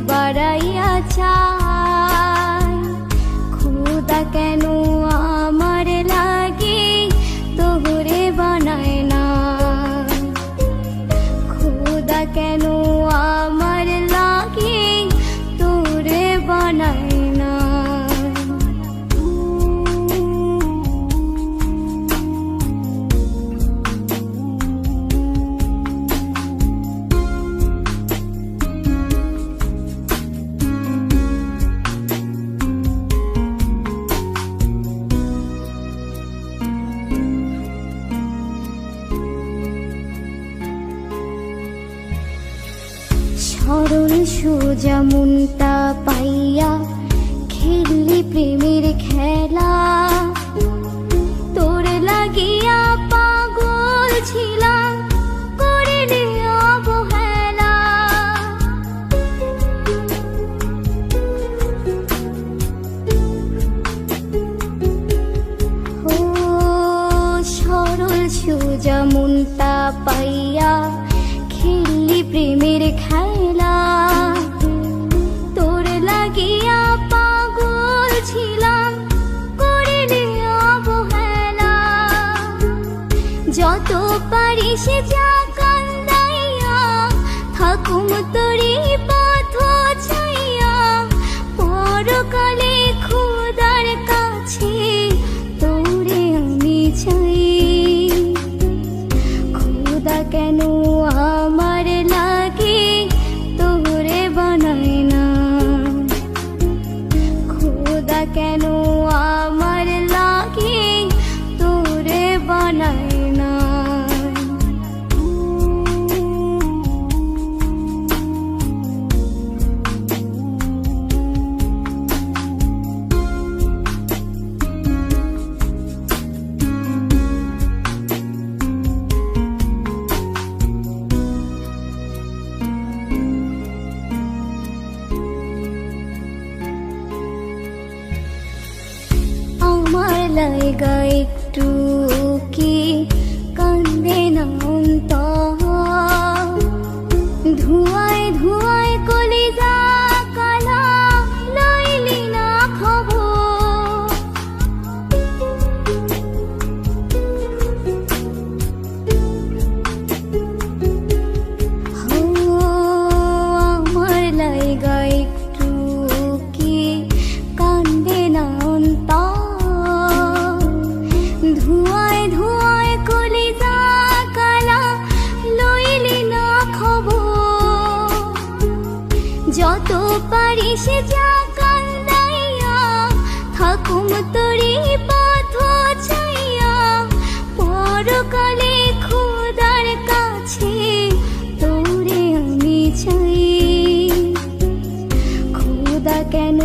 বাড়াইয়া চায়। খোদা কেন আমার লাগে তোরে বানায় না, খোদা কেন আমার লাগে তোরে বানায় না। সরল সোজা মনটা পাইয়া খেললি প্রেমের খেলা, তোর লাগিয়া পাগল ছিলাম করিলি অবহেলা। ও সরল সোজা মনটা পাইয়া খেললি প্রেমের খেলা, তোর লাগিয়া পাগল ছিলাম করিলি অবহেলা। যত পারিস যা কান্দাইয়া থাকুম তোরি পথ চাইয়া, পরকালে খোদার কাছে তোরে আমি চাই। খোদা কেন আমার লাগে তোরে বানায় না, খোদা কেন আমার লাগে তোরে বানায় না। আমার লাইগা একটু কি কান্দে না অন্তর, ধোঁয়ায় ধোঁয়ায় কলিজা কালা লইলি না খবর। আমার লাইগা একটু কি কান্দে না অন্তর, ধোঁয়ায় ধোঁয়ায় কলিজা কালা লইলি না খবর। যত পারিস যা কান্দাইয়া থাকুম তোরি পথ চাইয়া, পরকালে খোদার কাছে তোরে আমি চাই। খোদা কেন